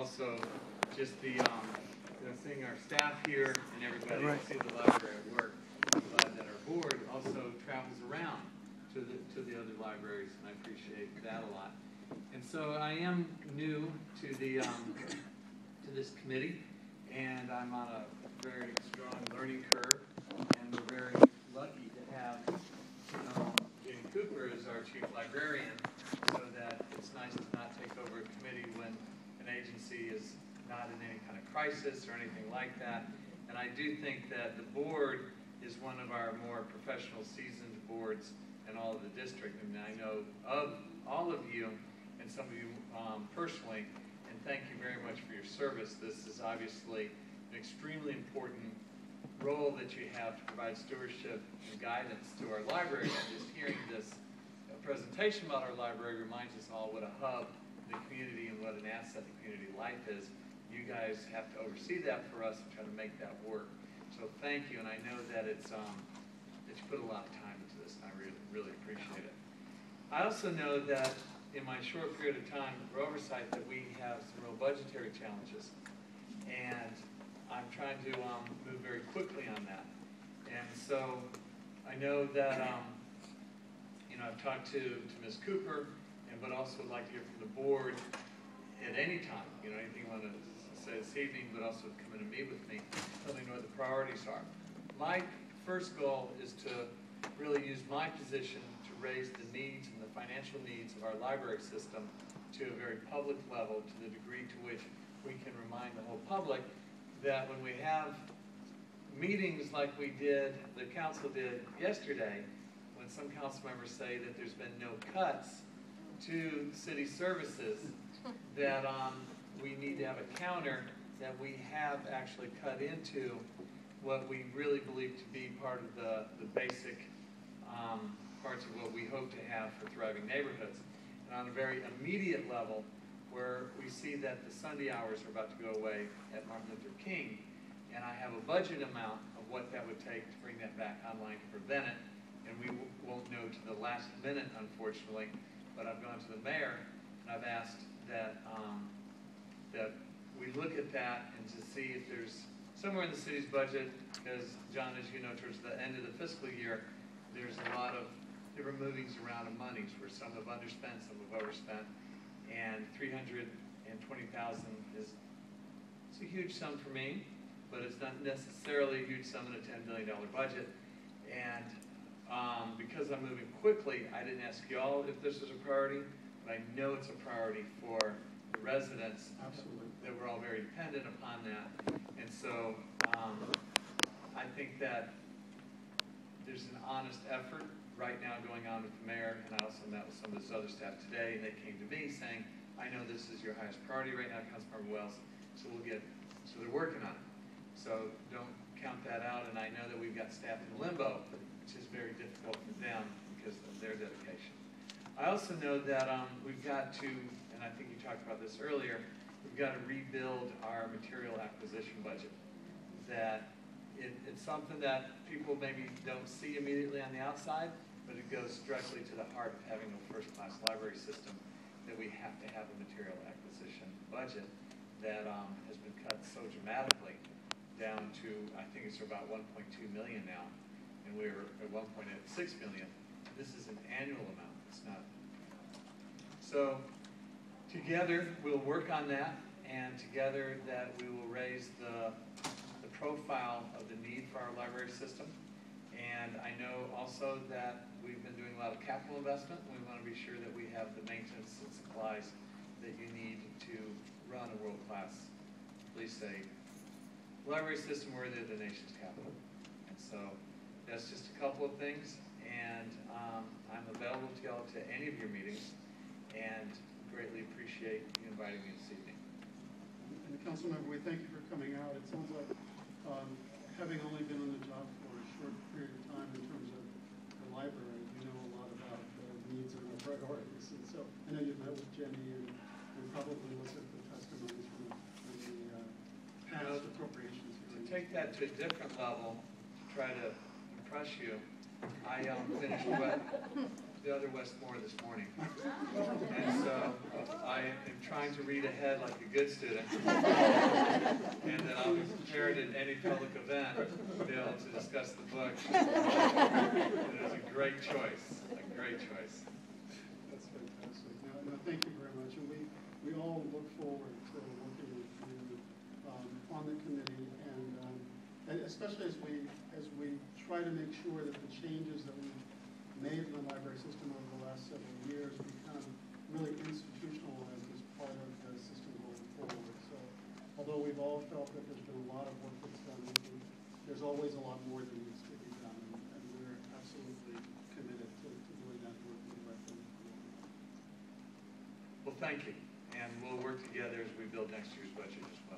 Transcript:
also just the seeing our staff here and everybody see the library at work. I'm glad that our board also travels around to the other libraries, and I appreciate that a lot. And so I am new to the to this committee, and I'm on a very strong learning curve, and we're very lucky to have Jane Cooper as our chief librarian, so that it's nice to not take over a committee when an agency is not in any kind of crisis or anything like that. And I do think that the board is one of our more professional, seasoned boards in all of the district. I mean, I know of all of you and some of you personally, and thank you very much for your service. This is obviously an extremely important role that you have to provide stewardship and guidance to our library. And just hearing this presentation about our library reminds us all what a hub in the community and what an asset in community life is. You guys have to oversee that for us and try to make that work. So thank you, and I know that it's that you put a lot of time into this, and I really appreciate it. I also know that in my short period of time for oversight that we have some real budgetary challenges, and I'm trying to move very quickly on that. And so I know that I've talked to Ms. Cooper, but also would like to hear from the board at any time. Anything you want to say this evening, but also come in and meet with me, let me know what the priorities are. My first goal is to really use my position to raise the needs and the financial needs of our library system to a very public level, to the degree to which we can remind the whole public that when we have meetings like the council did yesterday, when some council members say that there's been no cuts to city services, that we need to have a counter that we have actually cut into what we really believe to be part of the basic parts of what we hope to have for thriving neighborhoods. And on a very immediate level, where we see that the Sunday hours are about to go away at Martin Luther King, and I have a budget amount of what that would take to bring that back online to prevent it, and we won't know to the last minute, unfortunately, but I've gone to the mayor and I've asked that that we look at that and to see if there's somewhere in the city's budget, because John, as you know, towards the end of the fiscal year, there's a lot of different movings around of monies where some have underspent, some have overspent, and $320,000 is a huge sum for me, but it's not necessarily a huge sum in a $10 billion budget. And because I'm moving quickly, I didn't ask y'all if this was a priority, but I know it's a priority for the residents. Absolutely. That we're all very dependent upon that. And so I think that there's an honest effort right now going on with the mayor, and I also met with some of this other staff today, and they came to me saying, I know this is your highest priority right now, Councilmember Wells, so they're working on it. So don't count that out, and I know that we've got staff in limbo, which is very difficult for them because of their dedication. I also know that we've got to, and I think you talked about this earlier, we've got to rebuild our material acquisition budget. That it's something that people maybe don't see immediately on the outside, but it goes directly to the heart of having a first-class library system, that we have to have a material acquisition budget that has been cut so dramatically down to, I think it's about 1.2 million now, and we were at one point at 6 million. This is an annual amount, it's not. So together we'll work on that, and together that we will raise the profile of the need for our library system. And I know also that we've been doing a lot of capital investment. We want to be sure that we have the maintenance and supplies that you need to run a world-class, please say, library system worthy of the nation's capital. And so that's just a couple of things, and I'm available to y'all to any of your meetings, and greatly appreciate you inviting me this evening. And Councilmember, we thank you for coming out. It sounds like, having only been on the job for a short period of time in terms of the library, you know a lot about the needs and the priorities. And so I know you've met with Jenny and probably looked at the testimonies from the past appropriations. To take that to a different level, to try to impress you, I finished the other Westmore this morning. And so I am trying to read ahead like a good student. And that I'll be prepared at any public event to be able to discuss the book. It is a great choice, a great choice. That's fantastic. No, thank you very much. And we all look forward to working with you on the committee, and especially as we try to make sure that the changes that we've made in the library system over the last several years become really institutionalized as part of the system going forward. So although we've all felt that there's been a lot of work that's done, there's always a lot more that needs to be done, and we're absolutely committed to doing that work with the library. Well, thank you. And we'll work together as we build next year's budget as well.